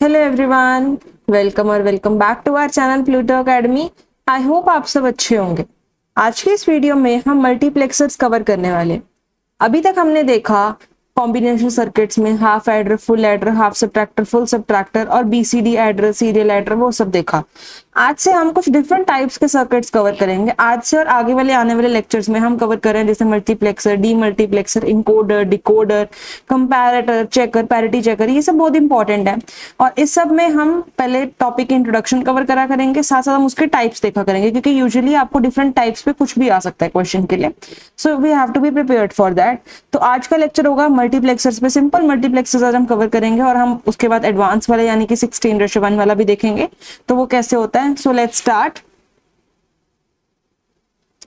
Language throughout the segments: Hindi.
Hello everyone, welcome back to our channel Pluto academy. I hope आप सब अच्छे होंगे। आज के इस वीडियो में हम मल्टीप्लेक्सर्स कवर करने वाले हैं। अभी तक हमने देखा कॉम्बिनेशन सर्किट्स में half adder, full adder, half subtractor, full subtractor और बीसीडी एडर, सीरियल एडर, वो सब देखा। आज से हम कुछ डिफरेंट टाइप्स के सर्किट्स कवर करेंगे। आज से और आगे वाले आने वाले लेक्चर्स में हम कवर करें जैसे multiplexer, demultiplexer, encoder, decoder, comparator, checker, parity checker, ये सब बहुत इंपॉर्टेंट है। और इस सब में हम पहले टॉपिक इंट्रोडक्शन कवर करा करेंगे, साथ साथ हम उसके टाइप्स देखा करेंगे, क्योंकि यूजुअली आपको डिफरेंट टाइप्स पे कुछ भी आ सकता है क्वेश्चन के लिए। So we have to be prepared for that. तो आज का लेक्चर होगा मल्टीप्लेक्सर्स पे। सिंपल मल्टीप्लेक्सर्स आज हम कवर करेंगे और हम उसके बाद एडवांस वाले यानी कि 16:1 वाला भी देखेंगे, तो वो कैसे होता है। So let's start.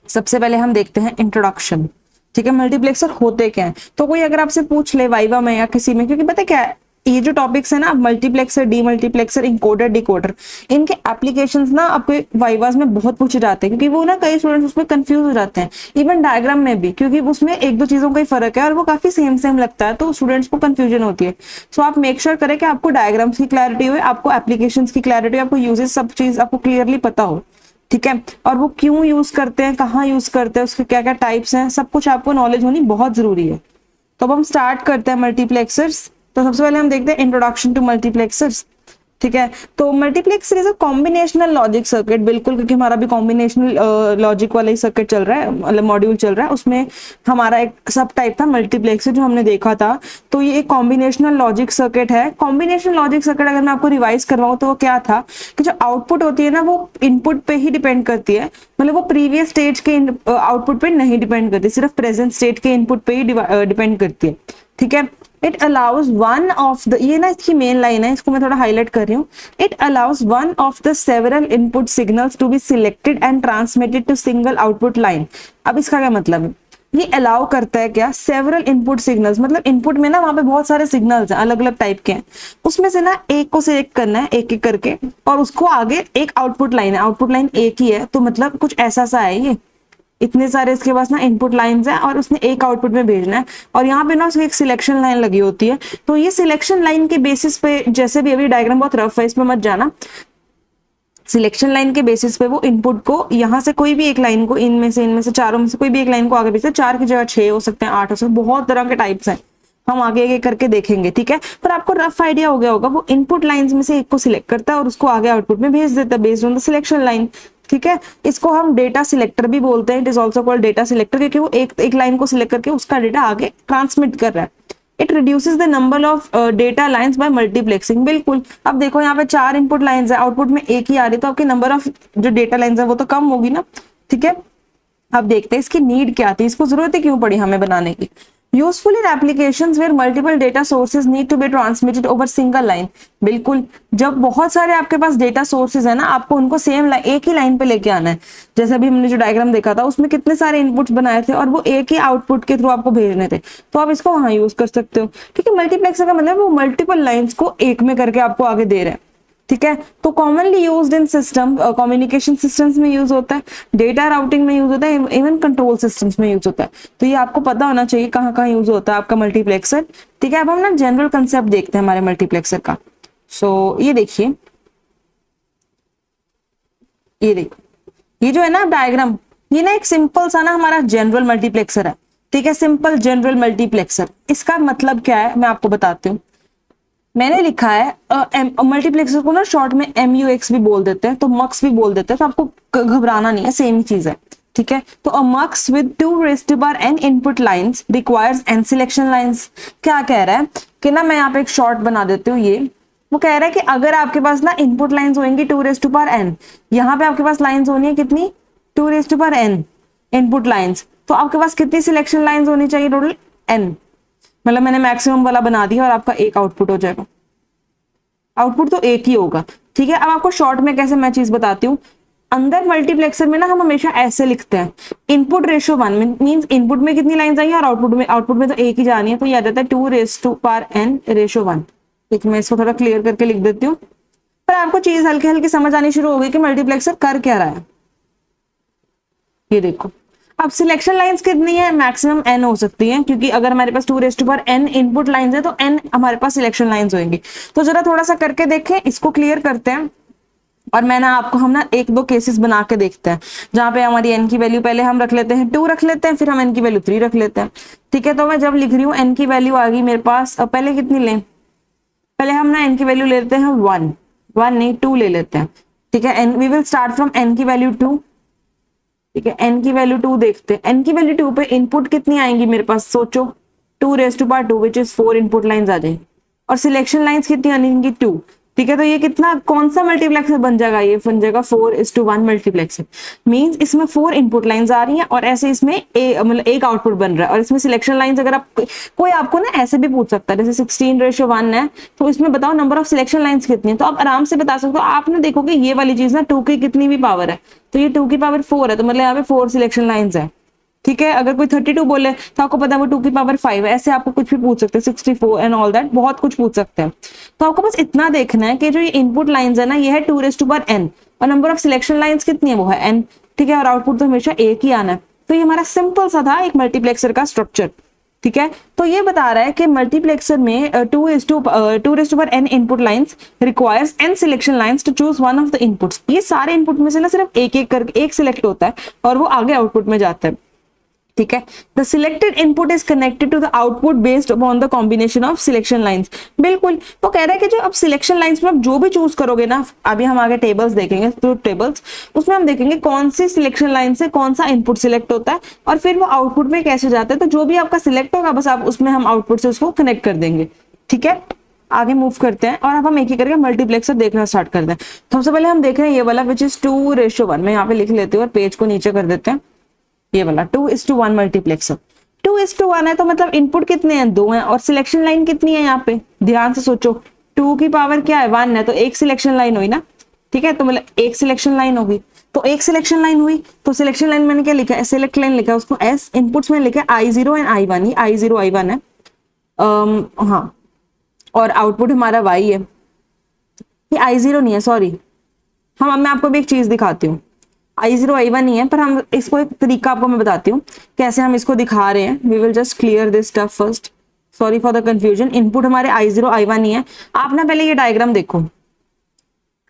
सबसे पहले हम देखते हैं इंट्रोडक्शन। ठीक है, मल्टीप्लेक्सर होते क्या है। तो कोई अगर आपसे पूछ ले वाइवा में या किसी में, क्योंकि पता क्या है, ये जो टॉपिक्स है ना, मल्टीप्लेक्सर, डीमल्टीप्लेक्सर, इनकोडर, डिकोडर, इनके एप्लीकेशंस ना आपके वाइवास में बहुत पूछे जाते हैं, क्योंकि वो ना कई स्टूडेंट्स उसमें कंफ्यूज हो जाते हैं। इवन डायग्राम में भी, क्योंकि उसमें एक दो चीजों का ही फर्क है और वो काफी सेम लगता है, तो स्टूडेंट्स को कंफ्यूजन होती है। सो आप मेक श्योर करें कि आपको डायग्राम्स की क्लैरिटी हो, आपको एप्लीकेशंस की क्लैरिटी, आपको यूजेस, सब चीज आपको क्लियरली पता हो। ठीक है, और वो क्यों यूज करते हैं, कहाँ यूज करते हैं, उसके क्या क्या टाइप्स हैं, सब कुछ आपको नॉलेज होनी बहुत जरूरी है। तो अब हम स्टार्ट करते हैं मल्टीप्लेक्सर्स। तो सबसे पहले हम देखते हैं इंट्रोडक्शन टू मल्टीप्लेक्सर्स। ठीक है, तो multiplexer is a combinational logic circuit. बिल्कुल, क्योंकि हमारा भी कॉम्बिनेशनल लॉजिक वाला ही सर्किट चल रहा है, मतलब मॉड्यूल चल रहा है, उसमें हमारा एक सब टाइप था मल्टीप्लेक्सर जो हमने देखा था। तो ये एक कॉम्बिनेशनल लॉजिक सर्किट है। कॉम्बिनेशनल लॉजिक सर्किट अगर मैं आपको रिवाइज करवाऊं तो वो क्या था कि जो आउटपुट होती है ना, वो इनपुट पे ही डिपेंड करती है। मतलब वो प्रीवियस स्टेज के आउटपुट पे नहीं डिपेंड करती, सिर्फ प्रेजेंट स्टेट के इनपुट पे ही डिपेंड करती है। ठीक है, it allows one of the, ये ना इसकी मेन लाइन है, इसको मैं थोड़ा हाईलाइट कर रही हूँ। It allows one of the several input signals to be selected and transmitted to single output line. अब इसका क्या मतलब है, ये अलाउ करता है क्या, सेवरल इनपुट सिग्नल्स, मतलब इनपुट में ना वहां पे बहुत सारे सिग्नल्स हैं, अलग अलग टाइप के हैं, उसमें से ना एक को सिलेक्ट करना है एक एक करके, और उसको आगे एक आउटपुट लाइन है, आउटपुट लाइन एक ही है, तो मतलब कुछ ऐसा सा है ये, इतने सारे इसके पास ना इनपुट लाइंस हैं और उसने एक आउटपुट में भेजना है। और यहाँ पे ना उसकी एक सिलेक्शन लाइन लगी होती है। तो ये सिलेक्शन लाइन के बेसिस पे, जैसे भी अभी डायग्राम बहुत रफ है, इसमें मत जाना, सिलेक्शन लाइन के बेसिस पे वो इनपुट को यहाँ से कोई भी एक लाइन को, इनमें से चारों में से कोई भी एक लाइन को आगे भेजते हैं। 4 की जगह 6 हो सकते हैं, 8 हो सकते हैं, बहुत तरह के टाइप्स हैं, हम आगे आगे करके देखेंगे। ठीक है, पर आपको रफ आइडिया हो गया होगा, वो इनपुट लाइंस में से एक को सिलेक्ट करता है और उसको आगे आउटपुट में भेज देता है based on the selection line. ठीक है, इसको हम डेटा सिलेक्टर भी बोलते हैं। It is also called data selector, क्योंकि वो एक लाइन को सिलेक्ट करके उसका डेटा आगे ट्रांसमिट कर रहा है। It reduces the number of data lines by multiplexing. बिल्कुल, अब देखो यहाँ पे 4 इनपुट लाइंस है, आउटपुट में एक ही आ रही है, तो आपकी नंबर ऑफ जो डेटा लाइंस है वो तो कम होगी ना। ठीक है, अब देखते हैं इसकी नीड क्या थी, इसको जरूरत क्यों पड़ी हमें बनाने की। Useful in applications where multiple data sources need to be transmitted over single line. बिल्कुल, जब बहुत सारे आपके पास डेटा सोर्सेज है ना, आपको उनको सेम एक ही लाइन पे लेके आना है। जैसे अभी हमने जो डायग्राम देखा था, उसमें कितने सारे इनपुट्स बनाए थे और वो एक ही आउटपुट के थ्रू आपको भेजने थे, तो आप इसको वहां यूज कर सकते हो। ठीक है, मल्टीप्लेक्सर का मतलब वो मल्टीपल लाइन्स को एक में करके आपको आगे दे रहे हैं। ठीक है, तो commonly used in system, communication systems में यूज होता है, डेटा राउटिंग में यूज होता है, इवन कंट्रोल सिस्टम्स में यूज होता है। तो ये आपको पता होना चाहिए कहाँ कहाँ यूज होता है आपका मल्टीप्लेक्सर। ठीक है, अब हम ना जनरल कंसेप्ट देखते हैं हमारे मल्टीप्लेक्सर का। सो ये देखिए, ये देखो, ये जो है ना डायग्राम, ये ना एक सिंपल सा ना हमारा जनरल मल्टीप्लेक्सर है। ठीक है, सिंपल जनरल मल्टीप्लेक्सर, इसका मतलब क्या है मैं आपको बताती हूँ। मैंने लिखा है मल्टीप्लेक्सर को ना शॉर्ट में MUX भी बोल देते हैं, तो मक्स भी बोल देते हैं, तो आपको घबराना नहीं है, सेम ही चीज है। ठीक है, तो a mux with 2 raised to power n input lines requires n selection lines. क्या कह रहा है कि ना, मैं यहाँ पे एक शॉर्ट बना देती हूँ, ये वो कह रहा है कि अगर आपके पास ना इनपुट लाइंस होंगी 2 raised to power n, यहाँ पे आपके पास लाइंस होनी है कितनी, 2 raised to power n input lines, तो आपके पास कितनी सिलेक्शन लाइंस होनी चाहिए, टोटल n। मतलब मैंने मैक्सिमम वाला बना दिया और आपका एक आउटपुट हो जाएगा, आउटपुट तो एक ही होगा। ठीक है, अब आपको शॉर्ट में कैसे मैं चीज बताती हूँ। अंदर मल्टीप्लेक्सर में ना हम हमेशा ऐसे लिखते हैं, इनपुट रेशो 1 मींस इनपुट में कितनी लाइन आई है और आउटपुट में तो एक ही जानी है, तो ये आ जाता है 2 raised to power n ratio 1। ठीक, मैं इसको थोड़ा क्लियर करके लिख देती हूँ, पर आपको चीज हल्की हल्की समझ आनी शुरू हो गई कि मल्टीप्लेक्सर कर क्या रहा है। ये देखो, अब सिलेक्शन लाइंस कितनी है, मैक्सिमम n हो सकती है, क्योंकि अगर हमारे पास 2n इनपुट लाइंस है तो n हमारे पास सिलेक्शन लाइंस होंगी। तो जरा थोड़ा सा करके देखें, इसको क्लियर करते हैं और मैं ना आपको हम ना एक दो केसेस बना के देखते हैं जहां पे हमारी n की वैल्यू पहले हम रख लेते हैं 2 रख लेते हैं, फिर हम n की वैल्यू 3 रख लेते हैं। ठीक है, तो मैं जब लिख रही हूँ n की वैल्यू आ गई मेरे पास, अब पहले कितनी लें, पहले हम ना n की वैल्यू लेते हैं 1 नहीं 2 ले लेते हैं। ठीक है, n we will start from n की वैल्यू 2। ठीक है, n की वैल्यू 2 देखते हैं, n की वैल्यू 2 पे इनपुट कितनी आएंगी मेरे पास, सोचो 2 विच इज 4 इनपुट लाइंस आ जाएगी, और सिलेक्शन लाइंस कितनी आएंगी 2। ठीक है, तो ये कितना, कौन सा मल्टीप्लेक्सर बन जाएगा, ये बन जाएगा 4:1 मल्टीप्लेक्सर। मींस इसमें 4 इनपुट लाइंस आ रही हैं और ऐसे इसमें मतलब एक आउटपुट बन रहा है, और इसमें सिलेक्शन लाइंस अगर आप कोई आपको ना ऐसे भी पूछ सकता है, जैसे 16:1 है तो इसमें बताओ नंबर ऑफ सिलेक्शन लाइंस कितनी है, तो आप आराम से बता सकते हो। आप ना देखोगे ये वाली चीज ना 2 की कितनी भी पावर है, तो ये 2 की पावर 4 है, तो मतलब यहाँ पे 4 सिलेक्शन लाइंस है। ठीक है, अगर कोई 32 बोले तो आपको पता है वो 2 की पावर 5 है, ऐसे आपको कुछ भी पूछ सकते हैं, 64 एंड ऑल दैट, बहुत कुछ पूछ सकते हैं। तो आपको बस इतना देखना है कि जो ये इनपुट लाइंस है ना, ये है 2n और नंबर ऑफ सिलेक्शन लाइंस कितनी है, वो है n। ठीक है, और आउटपुट तो हमेशा एक ही आना है। तो ये हमारा सिंपल सा था एक मल्टीप्लेक्सर का स्ट्रक्चर। ठीक है, तो ये बता रहा है कि मल्टीप्लेक्सर में 2n input lines requires n selection lines to choose one of the inputs. ये सारे इनपुट में से ना सिर्फ एक एक करके एक सिलेक्ट होता है और वो आगे आउटपुट में जाता है। ठीक है, the selected input is connected to the output based upon the combination of selection lines. बिल्कुल, तो कह रहा है कि जो अब सिलेक्शन लाइंस में आप जो भी चूज करोगे ना, अभी हम आगे टेबल्स देखेंगे, ट्रूथ टेबल्स, उसमें हम देखेंगे कौन सी सिलेक्शन लाइन से कौन सा इनपुट सिलेक्ट होता है और फिर वो आउटपुट में कैसे जाता है। तो जो भी आपका सिलेक्ट होगा बस आप उसमें हम आउटपुट से उसको कनेक्ट कर देंगे। ठीक है, आगे मूव करते हैं और अब हम एक ही करके मल्टीप्लेक्सर देखना स्टार्ट करते हैं। सबसे पहले हम देख रहे हैं ये वाला विच इज 2:1। मैं यहाँ पे लिख लेती हूँ और पेज को नीचे कर देते हैं। ये वाला 2:1 मल्टीप्लेक्सर, 2:1 है तो मतलब इनपुट कितने हैं, 2 हैं, और सिलेक्शन लाइन कितनी है यहाँ पे, ध्यान से सोचो, 2 की पावर क्या है, 1 है, तो एक सिलेक्शन लाइन हुई ना। ठीक है, तो मतलब एक सिलेक्शन लाइन होगी, तो एक सिलेक्शन लाइन हुई, तो सिलेक्शन लाइन मैंने क्या लिखा है, सिलेक्ट लाइन लिखा है उसको S, इनपुट्स में लिखा है I0 एंड I1, ये I0 I1 है। हाँ, और आउटपुट हमारा Y है, ये I0 नहीं है, सॉरी। हाँ, मैं आपको भी एक चीज दिखाती हूँ, I0 I1 ही है, पर हम इसको एक तरीका आपको मैं बताती हूँ कैसे हम इसको दिखा रहे हैं। We will just clear this stuff first, sorry for the confusion. Input हमारे I0 I1 ही है। आप ना पहले ये डायग्राम देखो,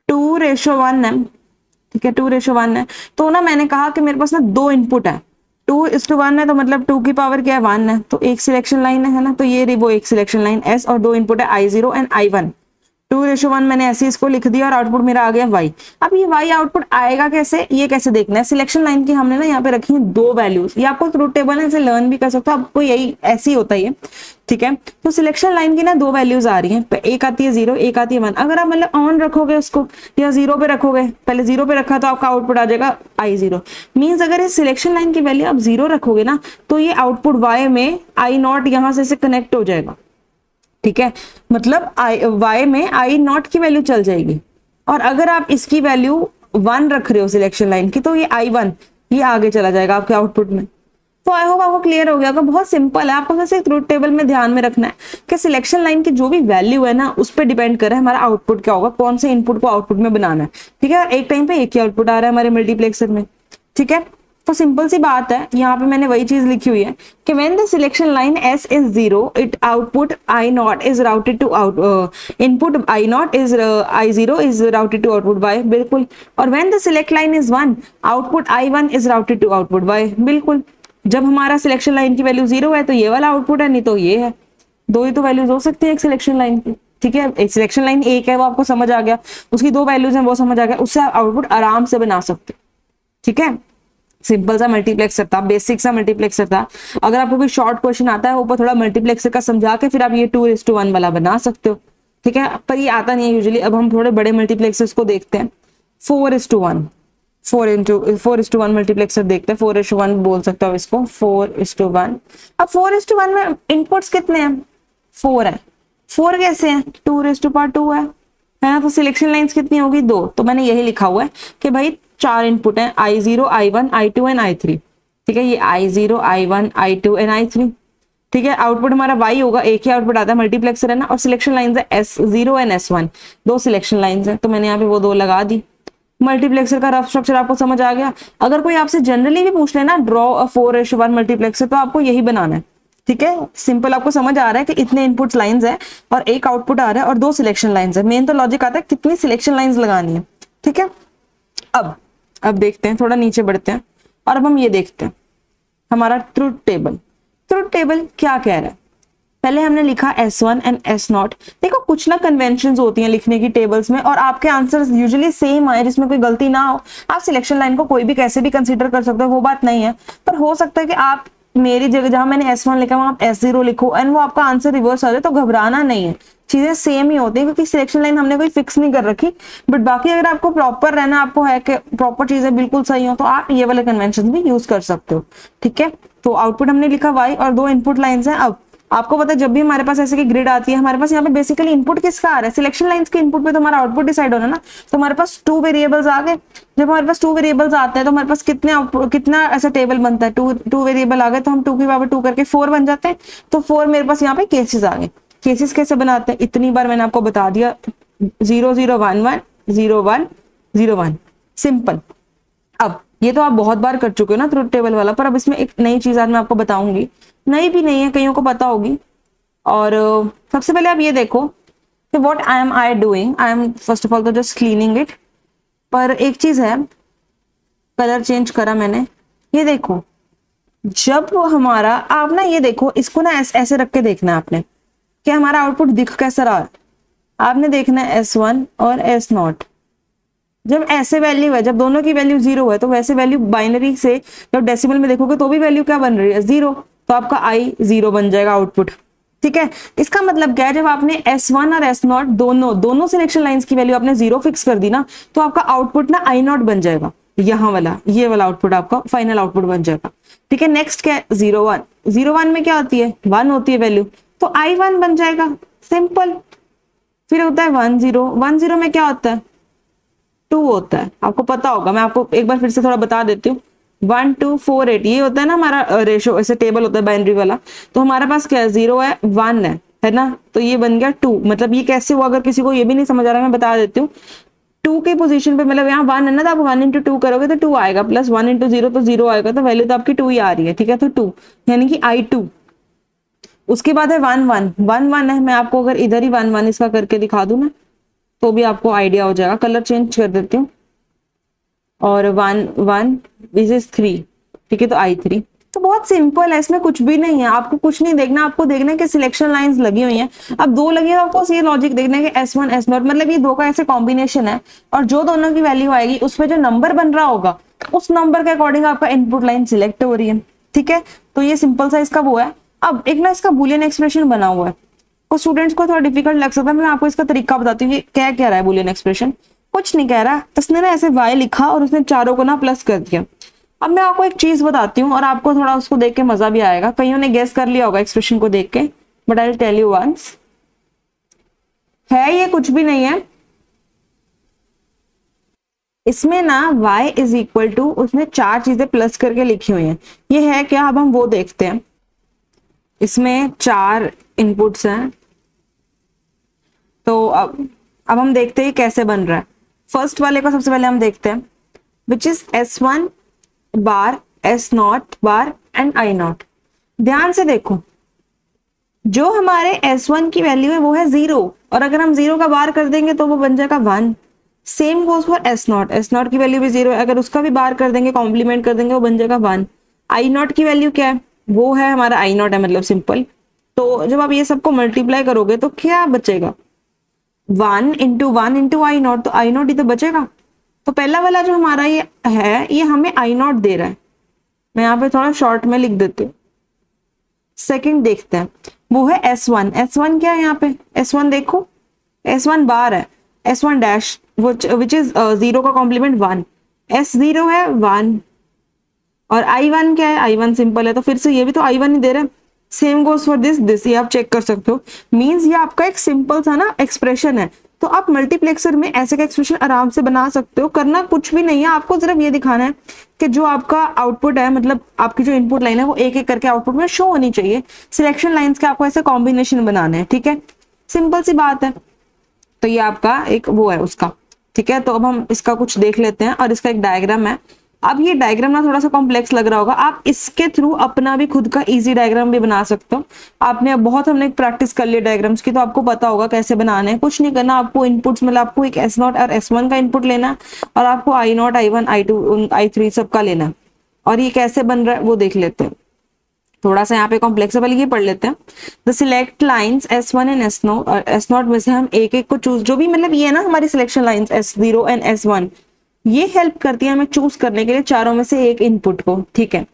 2:1 है। ठीक है, 2:1 है, तो ना मैंने कहा कि मेरे पास ना 2 इनपुट है, 2:1 है, तो मतलब 2 की पावर क्या है, 1 है, तो एक सिलेक्शन लाइन है ना, तो ये रही वो एक सिलेक्शन लाइन S, और 2 इनपुट है I0 एंड I1। 2:1 मैंने ऐसे इसको लिख दिया और आउटपुट मेरा आ गया Y। अब ये Y आउटपुट आएगा कैसे, ये कैसे देखना है, सिलेक्शन लाइन की हमने ना यहाँ पे रखी है 2 वैल्यूज, ये आपको ट्रूथ टेबल है, इसे लर्न भी कर सकते हो, आपको यही ऐसे ही होता है ये। ठीक है, तो सिलेक्शन लाइन की ना 2 वैल्यूज आ रही हैं, एक आती है 0, एक आती है 1। अगर आप मतलब ऑन रखोगे उसको या 0 पे रखोगे, पहले 0 पे रखा तो आपका आउटपुट आ जाएगा I0। मीन्स अगर इस सिलेक्शन लाइन की वैल्यू आप 0 रखोगे ना, तो ये आउटपुट Y में I0 यहाँ से कनेक्ट हो जाएगा। ठीक है, मतलब Y में I0 की वैल्यू चल जाएगी, और अगर आप इसकी वैल्यू 1 रख रहे हो सिलेक्शन लाइन की, तो ये I1 ये आगे चला जाएगा आपके आउटपुट में। तो आई होप आपको क्लियर हो गया होगा, बहुत सिंपल है। आपको बस एक ट्रूथ टेबल में ध्यान में रखना है कि सिलेक्शन लाइन की जो भी वैल्यू है ना, उस पर डिपेंड कर रहा है हमारा आउटपुट क्या होगा, कौन से इनपुट को आउटपुट में बनाना है। ठीक है, एक टाइम पे एक ही आउटपुट आ रहा है हमारे मल्टीप्लेक्सर में। ठीक है, तो सिंपल सी बात है, यहाँ पे मैंने वही चीज लिखी हुई है कि when the selection line S is 0, it output I0 is routed to input I0 is I0 is routed to output Y, बिल्कुल। और when the select line is 1, output I1 is routed to output Y, बिल्कुल। जब हमारा सिलेक्शन लाइन की वैल्यू 0 है तो ये वाला आउटपुट है, नहीं तो ये है। 2 ही तो वैल्यूज हो सकती है एक सिलेक्शन लाइन की। ठीक है, एक सिलेक्शन लाइन एक है, वो आपको समझ आ गया, उसकी 2 वैल्यूज हैं वो समझ आ गया, उससे आप आउटपुट आराम से बना सकते। ठीक है, सिंपल सा मल्टीप्लेक्सर था, बेसिक सा मल्टीप्लेक्सर था। अगर आपको कोई शॉर्ट क्वेश्चन आता है ऊपर थोड़ा मल्टीप्लेक्सर का समझा के फिर आप ये 2:1 वाला बना सकते हो। ठीक है, पर ये आता नहीं है यूजुअली। अब हम थोड़े बड़े मल्टीप्लेक्सर्स को देखते हैं, 4:1 4:1 मल्टीप्लेक्सर देखते हैं। 4:1 बोल सकते हो इसको, 4:1। अब 4:1 में इनपुट्स कितने हैं, 4 है। 4 कैसे हैं, 2:2 है ना, तो सिलेक्शन लाइंस कितनी होगी, 2। तो मैंने यही लिखा हुआ है कि भाई 4 इनपुट हैं, I0 I1 I2 and I3। ठीक है, ये I0 I1 I2 and I3। ठीक है, आउटपुट हमारा Y होगा, एक ही आउटपुट आता है, मल्टीप्लेक्सर है ना, और सिलेक्शन लाइंस है S0 and S1, 2 selection lines हैं, तो मैंने यहाँ पे वो 2 लगा दी। मल्टीप्लेक्सर का रफ स्ट्रक्चर आपको समझ आ गया। अगर कोई आपसे जनरली भी पूछ लेना ड्रॉ अ 4:1 मल्टीप्लेक्सर, तो आपको यही बनाना है, ठीक है। सिंपल आपको समझ आ रहा है कि इतने इनपुट्स लाइंस है और एक आउटपुट आ रहा है और 2 सिलेक्शन लाइंस है। मेन तो लॉजिक आता है कितनी सिलेक्शन लाइंस लगानी है, ठीक है। अब देखते हैं, थोड़ा नीचे बढ़ते हैं और अब हम ये देखते हैं हमारा ट्रुथ टेबल। ट्रुथ टेबल क्या कह रहा है, पहले हमने लिखा S1 एंड S0। देखो कुछ ना कन्वेंशंस होती हैं लिखने की टेबल्स में, और आपके आंसर्स यूजुअली सेम आए जिसमें कोई गलती ना हो। आप सिलेक्शन लाइन को कोई भी कैसे भी कंसीडर कर सकते हो, वो बात नहीं है। पर हो सकता है कि आप मेरी जगह जहां मैंने S1 लिखा वहां आप S0 लिखो एंड वो आपका आंसर रिवर्स आ जाए, तो घबराना नहीं है, चीजें सेम ही होती है क्योंकि सिलेक्शन लाइन हमने कोई फिक्स नहीं कर रखी। बट बाकी अगर आपको प्रॉपर रहना, आपको है कि प्रॉपर चीजें बिल्कुल सही हो, तो आप ये वाले कन्वेंशन भी यूज कर सकते हो, ठीक है। तो आउटपुट हमने लिखा y और 2 इनपुट लाइंस हैं। अब आपको पता है जब भी हमारे पास ऐसे की ग्रिड आती है, हमारे पास यहाँ पे बेसिकली इनपुट किसका आ रहा है, सिलेक्शन लाइंस के इनपुट पे तो हमारा आउटपुट डिसाइड होना ना। तो हमारे पास 2 वेरिएबल्स आ गए। जब हमारे पास 2 वेरिएबल्स आते हैं तो हमारे पास कितना ऐसा टेबल बनता है, 2 वेरिएबल आ गए तो हम 2 की पावर 2 करके 4 बन जाते हैं। तो 4 मेरे पास यहाँ पे केसेस आ गए। केसेस कैसे बनाते हैं इतनी बार मैंने आपको बता दिया, 0 0 1 1 0 1 0 1, सिंपल। अब ये तो आप बहुत बार कर चुके हो ना ट्रुथ टेबल वाला, पर अब इसमें एक नई चीज आज मैं आपको बताऊंगी, नई भी नहीं है, कईयों को पता होगी। और सबसे पहले आप ये देखो कि what I doing, I am first of all तो जस्ट क्लीनिंग इट। पर एक चीज है, कलर चेंज करा मैंने, ये देखो जब हमारा, आप ना ये देखो इसको ना ऐसे रख के देखना है आपने कि हमारा आउटपुट दिख कैसा रहा है। आपने देखना है S1 और S0, जब ऐसे वैल्यू है, जब दोनों की वैल्यू 0 है, तो वैसे वैल्यू बाइनरी से जब डेसिमल में देखोगे तो भी वैल्यू क्या बन रही है, 0। तो आपका I 0 बन जाएगा आउटपुट, ठीक है। इसका मतलब क्या है, जब आपने S1 और S0 दोनों सिलेक्शन लाइंस की वैल्यू आपने 0 फिक्स कर दी ना, तो आपका आउटपुट ना I0 बन जाएगा, यहाँ वाला, ये वाला आउटपुट आपका फाइनल आउटपुट बन जाएगा, ठीक है। नेक्स्ट क्या है, 0 1, 0 1 में क्या होती है, 1 होती है वैल्यू, तो I1 बन जाएगा, सिंपल। फिर होता है 1 0, 1 0 में क्या होता है, 2 होता है, आपको पता होगा, मैं आपको एक बार फिर से थोड़ा बता देती हूँ। 1 2 4 8 ये होता है ना हमारा रेशो, ऐसे टेबल होता है बाइनरी वाला। तो हमारे पास क्या है, 0 है 1 है ना, तो ये बन गया 2। मतलब ये कैसे हुआ, अगर किसी को ये भी नहीं समझ आ रहा मैं बता देती हूँ। 2 की पोजीशन पे, मतलब यहाँ 1 है ना, तो आप 1 into 2 करोगे तो 2 आएगा, प्लस 1 into 0 तो 0 आएगा, तो वैल्यू तो आपकी 2 ही आ रही है, ठीक है। तो 2 यानी कि I2। उसके बाद है 1 1 1 1 है, मैं आपको अगर इधर ही 1 1 इसका करके दिखा दूं ना, तो भी आपको आइडिया हो जाएगा। कलर चेंज कर देती हूँ, और 1 1 दिस इज 3, ठीक है, तो I3। तो बहुत सिंपल है, इसमें कुछ भी नहीं है, आपको कुछ नहीं देखना, आपको देखना है कि सिलेक्शन लाइंस लगी हुई हैं। अब 2 लगी है, आपको ये लॉजिक देखना है कि S1 S0, मतलब ये 2 का ऐसे कॉम्बिनेशन है, और जो दोनों की वैल्यू आएगी उसमें जो नंबर बन रहा होगा उस नंबर के अकॉर्डिंग आपका इनपुट लाइन सिलेक्ट हो रही है, ठीक है। तो ये सिंपल सा इसका वो है। अब एक ना इसका बुलियन एक्सप्रेशन बना हुआ है, कुछ स्टूडेंट्स को थोड़ा डिफिकल्ट लग सकता है, मैं आपको इसका तरीका बताती हूँ। क्या कह रहा है बुलियन एक्सप्रेशन, कुछ नहीं कह रहा, उसने ना ऐसे y लिखा और उसने चारों को ना प्लस कर दिया। अब मैं आपको एक चीज बताती हूँ और आपको थोड़ा उसको देख के मजा भी आएगा, कईयों ने गेस कर लिया होगा एक्सप्रेशन को देख के, but I will tell you once. है ये कुछ भी नहीं है, इसमें ना y इज इक्वल टू, उसने 4 चीजें प्लस करके लिखी हुई हैं। ये है क्या, अब हम वो देखते हैं। इसमें 4 इनपुट्स हैं, तो अब हम देखते हैं कैसे बन रहा है। फर्स्ट वाले को सबसे पहले हम देखते हैं, which is S1 bar S0 bar and I0। ध्यान से देखो, जो हमारे S1 की वैल्यू है वो है 0, और अगर हम 0 का बार कर देंगे तो वो बन जाएगा 1। Same goes for S0, S0 की वैल्यू भी 0 है, अगर उसका भी बार कर देंगे, कॉम्प्लीमेंट कर देंगे, वो बन जाएगा 1। I0 की वैल्यू क्या है, वो है हमारा I0 है, मतलब सिंपल। तो जब आप ये सबको मल्टीप्लाई करोगे तो क्या बचेगा, 1 into 1 into I0, तो I0 ही तो बचेगा। तो पहला वाला जो हमारा ये है, ये हमें I0 दे रहा है, मैं यहाँ पे थोड़ा शॉर्ट में लिख देती हूँ। सेकंड देखते हैं, वो है S1। S1 क्या है यहाँ पे, S1 देखो, S1 बार है, S1 डैश विच इज 0 का कॉम्प्लीमेंट 1, S0 है 1, और I1 क्या है, I1 सिंपल है, तो फिर से ये भी तो I1 ही दे रहा है। सेम गोज फॉर दिस ये आप चेक कर सकते हो। मींस ये आपका एक सिंपल सा ना एक्सप्रेशन है, तो आप मल्टीप्लेक्सर में ऐसे का एक्सप्रेशन आराम से बना सकते हो। करना कुछ भी नहीं है, आपको सिर्फ ये दिखाना है कि जो आपका आउटपुट है, मतलब आपकी जो इनपुट लाइन है, वो एक एक करके आउटपुट में शो होनी चाहिए। सिलेक्शन लाइंस के आपको ऐसे कॉम्बिनेशन बनाने हैं, ठीक है, सिंपल सी बात है। तो ये आपका एक वो है उसका, ठीक है, तो अब हम इसका कुछ देख लेते हैं और इसका एक डायग्राम है। अब ये डायग्राम ना थोड़ा सा कॉम्प्लेक्स लग रहा होगा, आप इसके थ्रू अपना भी खुद का इजी डायग्राम भी बना सकते हो। आपने अब बहुत हमने प्रैक्टिस कर ली डायग्राम्स की, तो आपको पता होगा कैसे बनाने हैं। कुछ नहीं करना, आपको इनपुट्स मतलब आपको एक S0 और S1 का इनपुट लेना है और आपको I0 I1 I2 I3 सबका लेना है। और ये कैसे बन रहा है वो देख लेते हैं। थोड़ा सा यहाँ पे कॉम्प्लेक्स है, पहले ये पढ़ लेते हैं। The select lines S1 and S0 और S0 में से हम एक एक को चूज, जो भी मतलब ये है ना हमारी selection lines S0 and S1, ये हेल्प करती है हमें चूज करने के लिए चारों में से एक इनपुट को। ठीक है,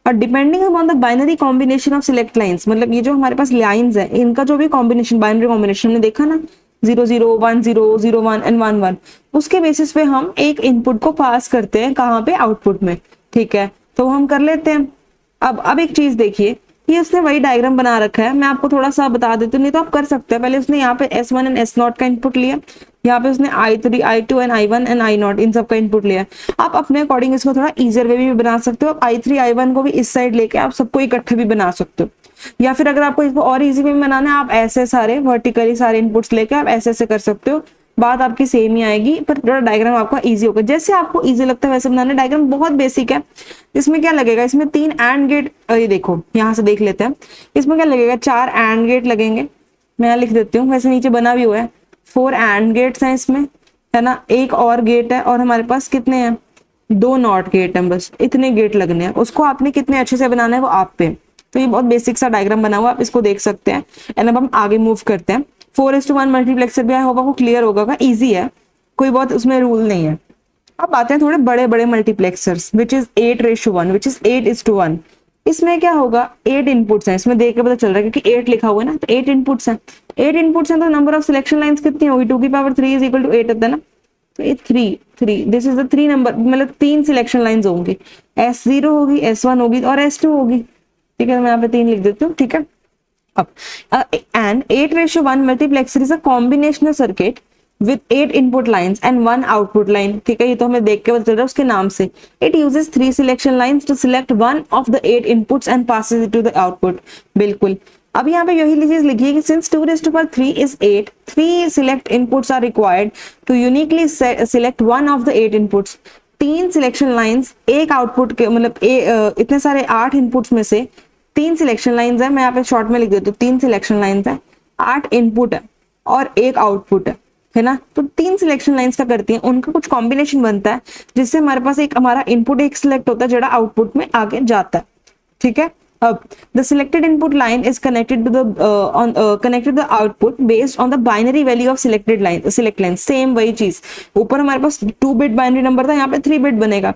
और depending upon the binary combination of select lines, मतलब ये जो हमारे पास लाइंस है इनका जो भी कॉम्बिनेशन, बाइनरी कॉम्बिनेशन में देखा ना 0 0 1 0 0 1 एंड 1 1, उसके बेसिस पे हम एक इनपुट को पास करते हैं कहाँ पे, आउटपुट में। ठीक है, तो हम कर लेते हैं। अब एक चीज देखिए, ये उसने वही डायग्राम बना रखा है, मैं आपको थोड़ा सा बता देती हूँ, नहीं तो आप कर सकते हैं। पहले उसने यहाँ पे S1 एंड S0 का इनपुट लिया, यहाँ पे उसने I3 I2 and I1 and I0 इन सब का इनपुट लिया। आप अपने अकॉर्डिंग इसको थोड़ा इजियर वे भी बना सकते हो। आप I3 I1 को भी इस साइड लेके आप सबको इकट्ठे भी बना सकते हो, या फिर अगर आपको इसको और इजी वे में बनाना है, आप ऐसे सारे वर्टिकली सारे इनपुट्स लेके आप ऐसे ऐसे कर सकते हो। बात आपकी सेम ही आएगी, पर थोड़ा डायग्राम आपका इजी होगा, जैसे आपको इजी लगता है वैसे बनाना। डायग्राम बहुत बेसिक है। इसमें क्या लगेगा, इसमें 3 एंड गेट, ये देखो यहाँ से देख लेते हैं। इसमें क्या लगेगा, 4 एंड गेट लगेंगे। मैं यहाँ लिख देती हूँ, वैसे नीचे बना भी हुआ है। 4 एंड गेट्स हैं इसमें, है ना, एक और गेट है, और हमारे पास कितने हैं, 2 नॉट गेट हैं, बस इतने गेट लगने हैं। उसको आपने कितने अच्छे से बनाना है वो आप पे। तो ये बहुत बेसिक सा डायग्राम बना हुआ, आप इसको देख सकते हैं। एंड अब हम आगे मूव करते हैं। 4:1 मल्टीप्लेक्सर भी होगा, वो क्लियर होगा, इजी है, कोई बहुत उसमें रूल नहीं है। अब आते हैं थोड़े बड़े बड़े multiplexers, which is 8:1, which is 8:1। इसमें क्या होगा, 8 इनपुट्स हैं। इसमें देख के पता चल रहा है क्योंकि 8 लिखा हुआ है ना, तो 8 इनपुट्स हैं। 8 इनपुट्स हैं तो नंबर ऑफ सिलेक्शन लाइंस कितनी होगी, 2⁵ इज इक्वल टू 8 होता है ना, तो ये 3 दिस इज द 3 नंबर, मतलब 3 सिलेक्शन लाइंस होंगी। S0 होगी, S1 होगी और S2 होगी। ठीक है, मैं यहाँ पे 3 लिख देती हूँ। ठीक है, अब and 8:1 multiplexer is a combinational circuit with 8 input lines and 1 output line। ठीक है, ये तो हमें देख के पता चल रहा है उसके नाम से। It uses 3 selection lines to select one of the 8 inputs and passes it to the output। बिल्कुल, अब यहाँ पे यही चीज लिखी है कि since 2⁵ is 8, 3 select inputs are required to uniquely select one of the 8 inputs। 3 selection lines एक आउटपुट के, मतलब इतने सारे 8 इनपुट्स में से 3 सिलेक्शन लाइंस है। मैं यहाँ पे शॉर्ट में लिख देती हूँ, 3 सिलेक्शन लाइंस है, 8 इनपुट है और एक आउटपुट है ना। तो 3 सिलेक्शन लाइंस क्या करती हैं, उनका कुछ कॉम्बिनेशन बनता है जिससे हमारे पास एक हमारा इनपुट एक सिलेक्ट होता है जो आउटपुट में आगे जाता है। ठीक है, अब the selected input line is connected to the connected the output based on the binary value of selected line, select line. Same वही चीज, ऊपर हमारे पास 2 बिट बाइनरी नंबर था, यहाँ पे 3 बिट बनेगा।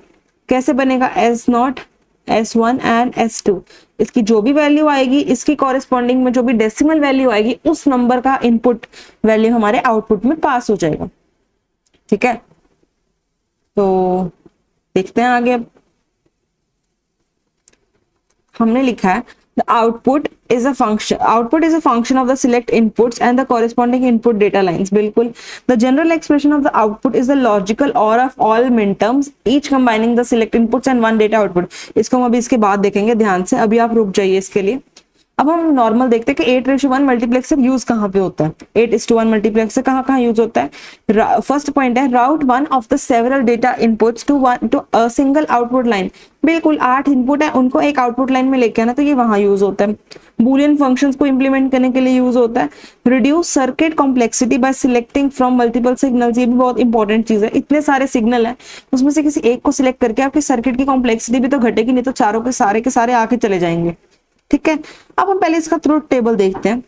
कैसे बनेगा, S0 S1 एंड S2, इसकी जो भी वैल्यू आएगी इसकी कॉरेस्पॉन्डिंग में जो भी डेसिमल वैल्यू आएगी उस नंबर का इनपुट वैल्यू हमारे आउटपुट में पास हो जाएगा। ठीक है, तो देखते हैं आगे। अब हमने लिखा है the output is a function of the select inputs and the corresponding input data lines। बिल्कुल, the general expression of the output is the logical OR of all minterms each combining the select inputs and one data output। इसको हम अभी इसके बाद देखेंगे ध्यान से, अभी आप रुक जाइए इसके लिए। अब हम नॉर्मल देखते हैं कि 8:1 मल्टीप्लेक्सर यूज कहाँ पे होता है। 8:1 मल्टीप्लेक्सर कहाँ यूज होता है। फर्स्ट पॉइंट है, route one of the several data inputs to a single output line. बिल्कुल, 8 इनपुट है, उनको एक आउटपुट लाइन में लेके आना, तो ये वहां यूज होता है। बूलियन फंक्शंस को इंप्लीमेंट करने के लिए यूज होता है। Reduce circuit complexity bye selecting from multiple signals, ये भी बहुत इंपॉर्टेंट चीज है। इतने सारे सिग्नल है, उसमें से किसी एक को सिलेक्ट करके आपकी सर्किट की कॉम्प्लेक्सिटी भी तो घटेगी, नहीं तो चारों के सारे आके चले जाएंगे। ठीक है, अब हम पहले इसका ट्रुथ टेबल देखते हैं।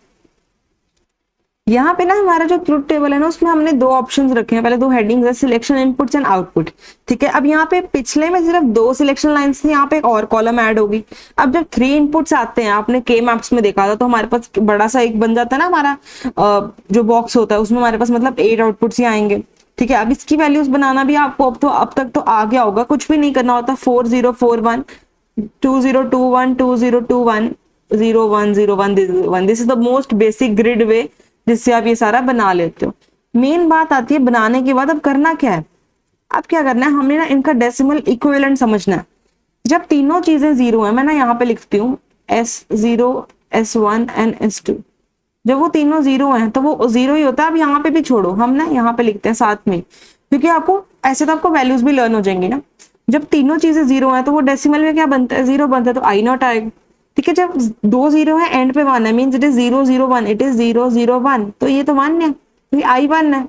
यहाँ पे ना हमारा जो ट्रुथ टेबल है ना, उसमें हमने 2 ऑप्शंस रखे हैं, पहले 2 हेडिंग्स है, सिलेक्शन इनपुट्स एंड आउटपुट। ठीक है, अब यहाँ पे पिछले में सिर्फ 2 सिलेक्शन लाइंस थी, यहाँ पे एक और कॉलम ऐड होगी। अब जब 3 इनपुट्स आते हैं, आपने के मैप्स में देखा था, तो हमारे पास बड़ा सा एक बन जाता है ना हमारा जो बॉक्स होता है, उसमें हमारे पास मतलब 8 आउटपुट्स ही आएंगे। ठीक है, अब इसकी वैल्यूज बनाना भी आपको अब तक तो आ गया होगा, कुछ भी नहीं करना होता। 4041 2021 2021 0101 this is the most basic grid way जिससे आप ये सारा बना लेते हो। मेन बात आती है बनाने के बाद अब करना क्या है। अब क्या करना है, हमने ना इनका डेसिमल इक्विवेलेंट समझना है। जब तीनों चीजें 0 है, मैं ना यहाँ पे लिखती हूँ S0 S1 एंड S2। जब वो तीनों 0 हैं तो वो 0 ही होता है। अब यहाँ पे भी छोड़ो, हम ना यहाँ पे लिखते हैं साथ में क्योंकि आपको ऐसे तो आपको वैल्यूज भी लर्न हो जाएंगी ना। जब तीनों चीजें जीरो है तो वो डेसिमल में क्या बनता है, जीरो बनता है, तो आई नॉट आएगा। ठीक है, जब दो जीरो है एंड पे वन है, means it is 0 0 1, it is 0 0 1, तो ये तो वन है, तो ये आई वन है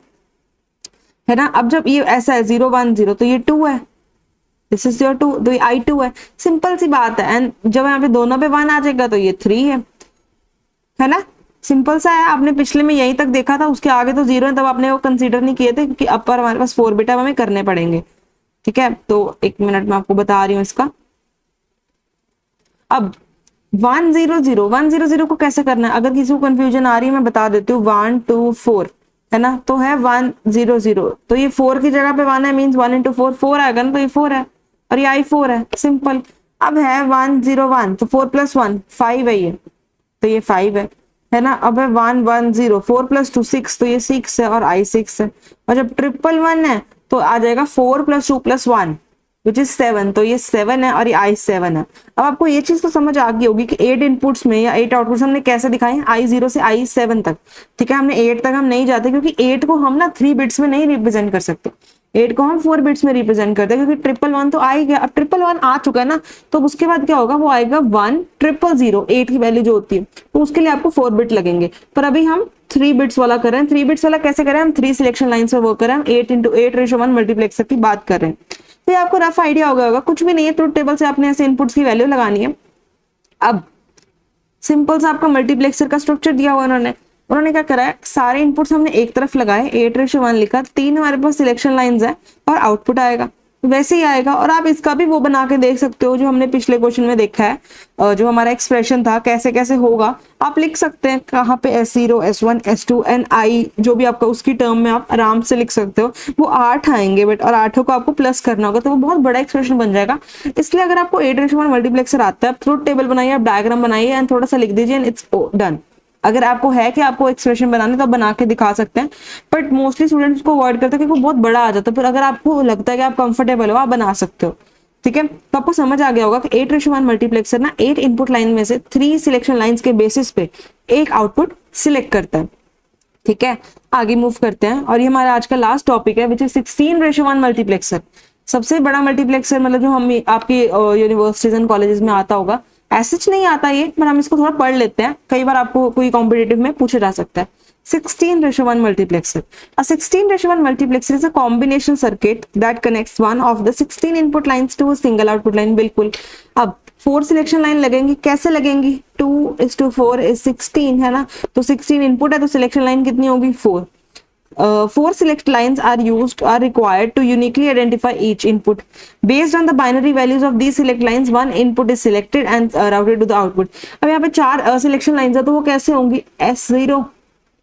ना। अब जब ये ऐसा है 0 1 0, तो ये टू है, दिस इज योर टू, तो ये आई टू है। सिंपल सी बात है। एंड जब यहाँ पे दोनों पे वन आ जाएगा तो ये थ्री है ना। सिंपल सा है, आपने पिछले में यहीं तक देखा था, उसके आगे तो जीरो है, तब आपने वो कंसीडर नहीं किए थे क्योंकि अब पर हमारे पास 4 बीटा हमें करने पड़ेंगे। ठीक है, तो एक मिनट में आपको बता रही हूँ इसका। अब 1 0 0 को कैसे करना है, अगर किसी को कंफ्यूजन आ रही है मैं बता देती हूँ। 1 2 4 है ना, तो है 1 0 0, तो ये 4 की जगह पे 1 है, मीन्स 1 इंटू 4 4 आएगा ना, तो ये 4 है और ये आई 4 है, सिंपल। अब है 1 0 1, तो 4 + 1 5 है ये, तो ये 5 है ना। अब है 1 1 0, 4 + 2 6, तो ये 6 है और आई 6 है। और जब 1 1 1 है तो आ जाएगा 4 + 2 + 1 विच इज 7, तो ये 7 है और ये आई 7 है। अब आपको ये चीज तो समझ आ गई होगी कि 8 इनपुट्स में या 8 आउटपुट्स हमने कैसे दिखाए हैं, आई 0 से आई 7 तक। ठीक है, हमने 8 तक हम नहीं जाते क्योंकि 8 को हम ना 3 बिट्स में नहीं रिप्रेजेंट कर सकते, 8 को हम 4 बिट्स में रिप्रेजेंट करते हैं, क्योंकि 1 1 1 तो आ ही गया। अब 1 1 1 आ चुका है ना, तो उसके बाद क्या होगा, वो आएगा 1 0 0 0, 8 की वैल्यू जो होती है, तो उसके लिए आपको 4 बिट लगेंगे। पर अभी हम 3 बिट्स वाला कर रहे हैं। 3 बिट्स वाला कैसे करें, हम 3 सिलेक्शन लाइन्स पे वर्क कर रहे हैं, हम 8 × 8 / 1 मल्टीप्लेक्सर की बात कर रहे हैं। तो ये आपको रफ आइडिया हो गया होगा, कुछ भी नहीं है, ट्रुथ टेबल से आपने ऐसे इनपुट्स की वैल्यू लगानी है। अब सिंपल सा आपका मल्टीप्लेक्सर का स्ट्रक्चर दिया हुआ उन्होंने क्या करा है, सारे इनपुट्स हमने एक तरफ लगाए, 8:1 लिखा, 3 हमारे पास सिलेक्शन लाइंस है और आउटपुट आएगा वैसे ही आएगा। और आप इसका भी वो बना के देख सकते हो जो हमने पिछले क्वेश्चन में देखा है, जो हमारा एक्सप्रेशन था कैसे कैसे होगा, आप लिख सकते हैं कहाँ पे S0 S1 S2 and I, जो भी आपका उसकी टर्म में आप आराम से लिख सकते हो। वो 8 आएंगे बट, और 8 को आपको प्लस करना होगा, तो वो बहुत बड़ा एक्सप्रेशन बन जाएगा। इसलिए अगर आपको 8:1 मल्टीप्लेक्सर आता है, आप ट्रुथ टेबल बनाइए, आप डायग्राम बनाइए एंड थोड़ा सा लिख दीजिए एंड इट्स डन। अगर आपको है कि आपको एक्सप्रेशन बनाने, तो आप बना के दिखा सकते हैं, बट मोस्टली स्टूडेंट्स को अवॉइड करते हैं क्योंकि वो बहुत बड़ा आ जाता है। पर अगर आपको लगता है कि आप कंफर्टेबल हो, आप बना सकते हो। ठीक है, तो आपको समझ आ गया होगा कि 8:1 मल्टीप्लेक्सर ना 8 इनपुट लाइन में से 3 सिलेक्शन लाइंस के बेसिस पे एक आउटपुट सिलेक्ट करता है। ठीक है, आगे मूव करते हैं, और ये हमारा आज का लास्ट टॉपिक है विच इज 16:1 मल्टीप्लेक्सर। सबसे बड़ा मल्टीप्लेक्सर, मतलब जो हम आपकी यूनिवर्सिटीज एंड कॉलेजेस में आता होगा, ऐसे नहीं आता ये, पर हम इसको थोड़ा पढ़ लेते हैं, कई बार आपको कोई कॉम्पिटिटिव में पूछा जा सकता है। 16:1 multiplexer. A 16:1 multiplexer is a combination circuit that connects one of the 16 input lines to a single output line. बिल्कुल। अब 4 सिलेक्शन लाइन लगेंगी, कैसे लगेंगी, 2:4 is 16 है ना, तो 16 इनपुट है तो सिलेक्शन लाइन कितनी होगी, 4. 4 select lines are required to uniquely identify each input. Based on the binary values of these select lines, one input is selected and routed to the output. अब यहाँ पे 4 सिलेक्शन लाइंस है, तो वो कैसे होंगी, S0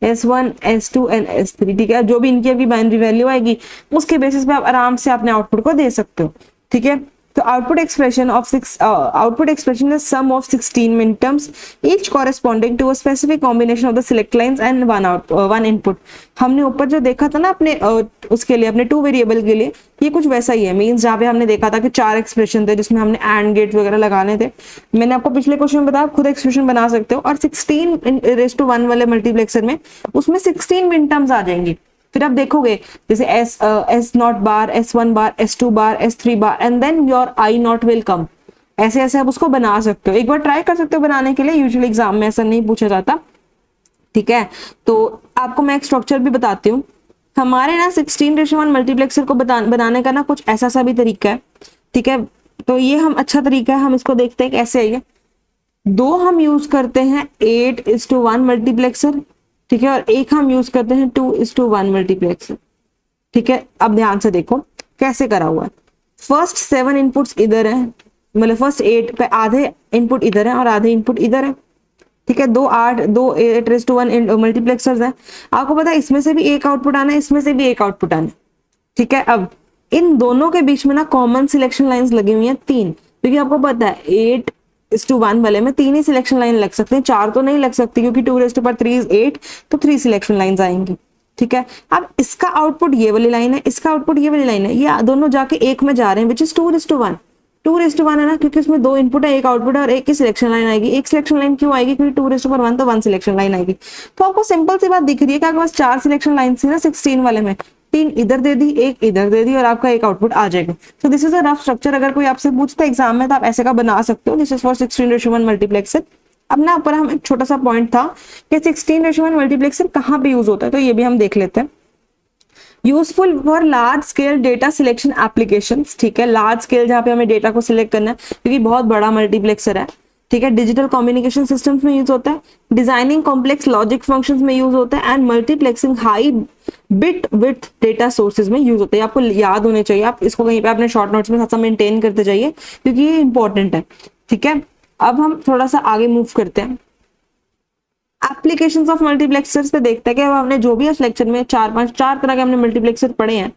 S1 S2 and S3। ठीक है, जो भी इनकी अभी बाइनरी वैल्यू आएगी उसके बेसिस पे आप आराम से अपने आउटपुट को दे सकते हो। ठीक है, तो output expression is sum of 16 minterms each corresponding to a specific combination of the select lines and one input. हमने ऊपर जो देखा था ना अपने उसके लिए, अपने 2 वेरिएबल के लिए, ये कुछ वैसा ही है। मींस जहाँ पे हमने देखा था कि 4 एक्सप्रेशन थे जिसमें हमने एंड गेट वगैरह लगाने थे, मैंने आपको पिछले क्वेश्चन में बताया, खुद एक्सप्रेशन बना सकते हो। और 16:1 वाले मल्टीप्लेक्सर में उसमें 16 मिनटर्म्स आ जाएंगी। फिर आप देखोगे जैसे S0 bar, S1 bar, S2 bar, S3 bar and then your I0 will come. ऐसे ऐसे आप उसको बना सकते हो, एक बार ट्राई कर सकते हो बनाने के लिए, यूजुअली एग्जाम में ऐसा नहीं पूछा जाता। ठीक है, तो आपको मैं एक स्ट्रक्चर भी बताती हूँ। हमारे ना 16:1 मल्टीप्लेक्सर को बनाने का ना कुछ ऐसा सा भी तरीका है। ठीक है, तो ये हम अच्छा तरीका है, हम इसको देखते हैं कैसे है ये। 2 हम यूज करते हैं 8:1 मल्टीप्लेक्सर, ठीक है, और एक हम यूज करते हैं 2:1 मल्टीप्लेक्सर। ठीक है, अब ध्यान से देखो कैसे करा हुआ है। फर्स्ट 7 इनपुट्स इधर है, मतलब फर्स्ट 8 पे आधे इनपुट इधर है और आधे इनपुट इधर है। ठीक है, 2 8:1 मल्टीप्लेक्सर्स हैं। आपको पता है इसमें से भी एक आउटपुट आना है, इसमें से भी एक आउटपुट आना है। ठीक है, अब इन दोनों के बीच में ना कॉमन सिलेक्शन लाइंस लगी हुई हैं 3, क्योंकि आपको पता है 8:1 वाले में 3 ही सिलेक्शन लाइन लग सकते हैं, 4 तो नहीं लग सकती, क्योंकि 2⁻3 is 8, तो 3 सिलेक्शन लाइंस आएंगी। ठीक है, अब इसका आउटपुट ये वाली लाइन है, इसका आउटपुट ये वाली लाइन है, ये दोनों जाके एक में जा रहे हैं विच इज 2:1। 2:1 है ना, क्योंकि उसमें 2 इनपुट है, एक आउटपुट है और एक ही सिलेक्शन लाइन आएगी। एक सिलेक्शन लाइन क्यों आएगी, क्योंकि 2:1 तो 1 सिलेक्शन लाइन आएगी। तो आपको सिंपल सी बात दिख रही है कि आपके पास 4 सिलेक्शन लाइन थी ना 16 वाले में, 3 इधर दे दी, 1 इधर दे दी और आपका एक आउटपुट आ जाएगा। तो this is a rough structure. अगर कोई आपसे पूछता है एग्जाम में तो आप ऐसे का बना सकते हो। This is for 16:1 multiplexer. अब ना ऊपर हम एक छोटा सा पॉइंट था कि 16:1 मल्टीप्लेक्सर कहाँ पे यूज होता है, तो ये भी हम देख लेते हैं। Useful for large scale data selection applications, ठीक है, लार्ज स्केल जहाँ पे हमें डेटा को सिलेक्ट करना है क्योंकि बहुत बड़ा मल्टीप्लेक्सर है, ठीक है। डिजिटल कम्युनिकेशन सिस्टम्स में यूज होता है, डिजाइनिंग कॉम्प्लेक्स लॉजिक फंक्शंस में यूज होता है, and multiplexing high bit width data sources में यूज होता है। आपको याद होने चाहिए, आप इसको कहीं पे अपने शॉर्ट नोट्स में साथ मेंटेन करते जाइए क्योंकि ये इंपॉर्टेंट है, ठीक है। अब हम थोड़ा सा आगे मूव करते हैं, एप्लीकेशंस ऑफ मल्टीप्लेक्सर्स पे देखते हैं कि अब हमने जो भी इस लेक्चर में चार तरह के हमने मल्टीप्लेक्सर पढ़े हैं,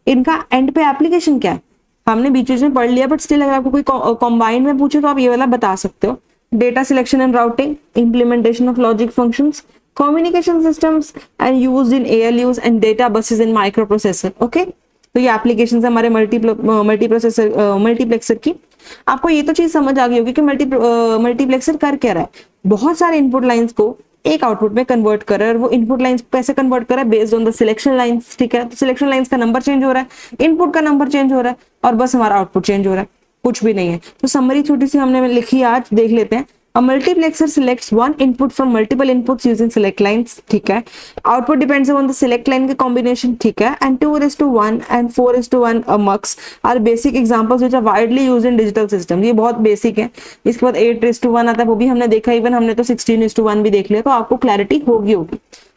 इनका एंड पे एप्लीकेशन क्या है हमने बीच बीच में पढ़ लिया, बट स्टिल अगर आपको कोई कॉम्बाइन में पूछे तो आप ये वाला बता सकते हो। Data selection and routing, implementation of logic functions, communication systems and used in ALUs and data buses in microprocessor, okay. तो ये एप्लीकेशंस है हमारे मल्टीप्लेक्सर की। आपको ये तो चीज समझ आ गई होगी कि मल्टीप्लेक्सर कर क्या रहा है, बहुत सारे इनपुट लाइंस को एक आउटपुट में कन्वर्ट कर रहा है, और वो इनपुट लाइंस कैसे कन्वर्ट कर रहा है, based on the selection lines, ठीक है। तो सिलेक्शन लाइंस का नंबर चेंज हो रहा है, इनपुट का नंबर चेंज हो रहा है, और बस हमारा आउटपुट चेंज हो रहा है, कुछ भी नहीं है। तो समरी छोटी सी हमने लिखी आज, देख लेते हैं। A multiplexer selects one input from multiple inputs using select lines, ठीक है। Output depends on the select line के combination, ठीक है। And 2:1 and 4:1 mux are basic examples which are widely used in digital systems। ये बहुत बेसिक है। इसके बाद 8:1 आता है, वो भी हमने देखा, इवन हमने तो 16:1 भी देख लिया, तो आपको क्लैरिटी होगी,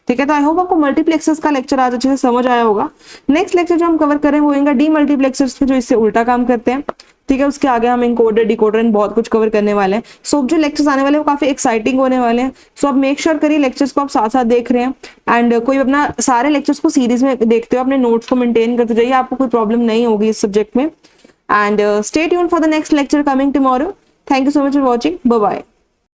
ठीक है। तो आई होप आपको मल्टीप्लेक्सर्स का लेक्चर आज अच्छे से समझ आया होगा। नेक्स्ट लेक्चर जो हम कवर करें वो होगा डी मल्टीप्लेक्सर्स के, जो इससे उल्टा काम करते हैं, ठीक है। उसके आगे हम इनकोडर डिकोडर एंड बहुत कुछ कवर करने वाले हैं। सो जो लेक्चर्स आने वाले हैं वो काफी एक्साइटिंग होने वाले हैं। सो आप मेक श्योर करिए लेक्चर्स को आप साथ साथ देख रहे हैं, एंड कोई अपना सारे लेक्चर्स को सीरीज में देखते हो, अपने नोट्स को मेंटेन करते जाइए, आपको कोई प्रॉब्लम नहीं होगी इस सब्जेक्ट में। And stay tuned for the next lecture coming tomorrow. Thank you so much for watching, bye bye.